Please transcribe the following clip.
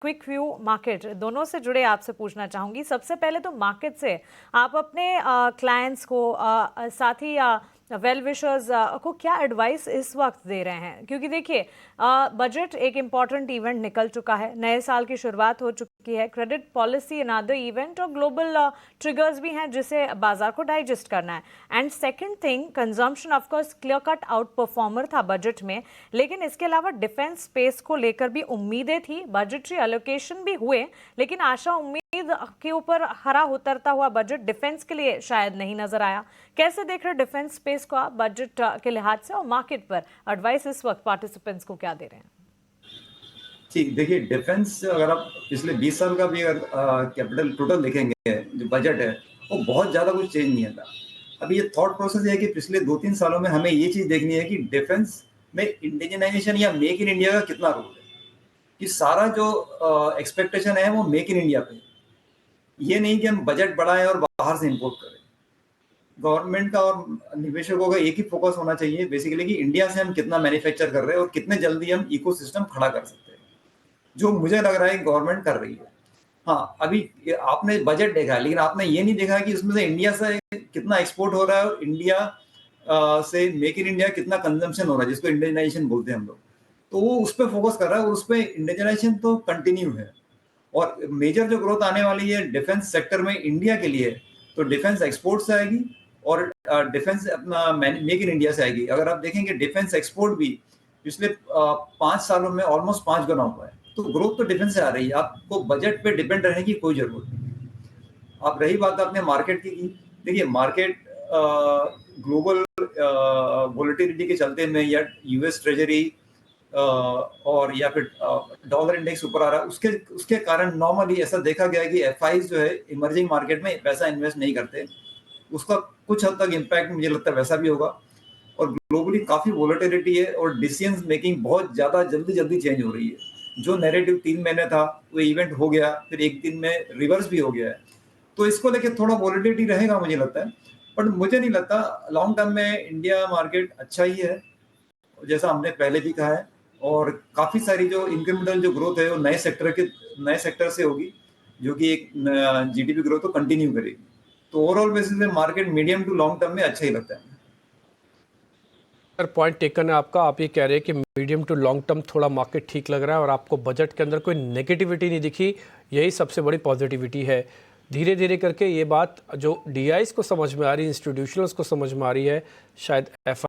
Quick view market दोनों से जुड़े आपसे पूछना चाहूंगी। सबसे पहले तो मार्केट से आप अपने क्लाइंट्स को साथ ही वेल विशर्स को क्या एडवाइस इस वक्त दे रहे हैं, क्योंकि देखिए बजट एक इम्पॉर्टेंट इवेंट निकल चुका है, नए साल की शुरुआत हो चुकी है, क्रेडिट पॉलिसी अनदर इवेंट और ग्लोबल ट्रिगर्स भी हैं जिसे बाजार को डाइजेस्ट करना है। And second thing, consumption of course clear cut out performer था बजट में, लेकिन इसके अलावा डिफेंस स्पेस को लेकर भी उम्मीदें थी, बजटरी एलोकेशन भी हुए, लेकिन आशा उम्मीद के ऊपर हरा उतरता हुआ बजट डिफेंस के लिए शायद नहीं नजर आया। कैसे देख रहे डिफेंस स्पेस को आप बजट के लिहाज से, और मार्केट पर एडवाइस इस वक्त पार्टिसिपेंट्स को क्या दे रहे हैं? ठीक, देखिए डिफेंस अगर आप पिछले 20 साल का भी अगर कैपिटल टोटल देखेंगे, जो बजट है वो बहुत ज़्यादा कुछ चेंज नहीं था। अभी ये थॉट प्रोसेस है कि पिछले 2-3 सालों में हमें ये चीज़ देखनी है कि डिफेंस में इंडिजिनाइजेशन या मेक इन इंडिया का कितना रोल है, कि सारा जो एक्सपेक्टेशन है वो मेक इन इंडिया पे है। ये नहीं कि हम बजट बढ़ाएं और बाहर से इंपोर्ट करें। गवर्नमेंट का और निवेशकों का एक ही फोकस होना चाहिए बेसिकली कि इंडिया से हम कितना मैन्युफैक्चर कर रहे हैं और कितने जल्दी हम इकोसिस्टम खड़ा कर सकते हैं, जो मुझे लग रहा है गवर्नमेंट कर रही है। हाँ, अभी आपने बजट देखा है, लेकिन आपने ये नहीं देखा कि उसमें से इंडिया से कितना एक्सपोर्ट हो रहा है और इंडिया से मेक इन इंडिया कितना कंजम्पशन हो रहा है, जिसको इंडियनाइजेशन बोलते हैं हम लोग। तो वो उस पर फोकस कर रहा है और उस पर इंडियनाइजेशन तो कंटिन्यू है। और मेजर जो ग्रोथ आने वाली है डिफेंस सेक्टर में इंडिया के लिए, तो डिफेंस एक्सपोर्ट से आएगी और डिफेंस अपना मेक इन इंडिया से आएगी। अगर आप देखेंगे डिफेंस एक्सपोर्ट भी पिछले 5 सालों में ऑलमोस्ट 5 गुना हुआ है। तो ग्रोथ तो डिफेंस से आ रही है, आपको बजट पे डिपेंड रहने की कोई जरूरत नहीं। अब रही बात आपने मार्केट की, देखिए मार्केट ग्लोबल वोलेटिलिटी के चलते में या यूएस ट्रेजरी और या फिर डॉलर इंडेक्स ऊपर आ रहा है, उसके उसके कारण नॉर्मली ऐसा देखा गया है कि एफआईज जो है इमर्जिंग मार्केट में पैसा इन्वेस्ट नहीं करते। उसका कुछ हद तक इम्पैक्ट मुझे लगता है वैसा भी होगा। और ग्लोबली काफी वोलेटिलिटी है और डिसीजन मेकिंग बहुत ज्यादा जल्दी जल्दी चेंज हो रही है। जो नैरेटिव 3 महीने था वो इवेंट हो गया, फिर एक दिन में रिवर्स भी हो गया है। तो इसको लेके थोड़ा वोलेटिलिटी रहेगा मुझे लगता है, बट मुझे नहीं लगता लॉन्ग टर्म में इंडिया मार्केट अच्छा ही है, जैसा हमने पहले भी कहा है। और काफी सारी जो इंक्रीमेंटल जो ग्रोथ है वो नए सेक्टर से होगी, जो कि एक जीडीपी ग्रोथ को कंटिन्यू करेगी। तो ओवरऑल बेसिस में market medium to long term में अच्छा ही लगता है। सर, पॉइंट टेकन है आपका। आप ये कह रहे हैं कि मीडियम टू लॉन्ग टर्म थोड़ा मार्केट ठीक लग रहा है और आपको बजट के अंदर कोई नेगेटिविटी नहीं दिखी, यही सबसे बड़ी पॉजिटिविटी है। धीरे धीरे करके ये बात जो डीआईज को समझ में आ रही है, इंस्टीट्यूशनल्स को समझ में आ रही है, शायद एफ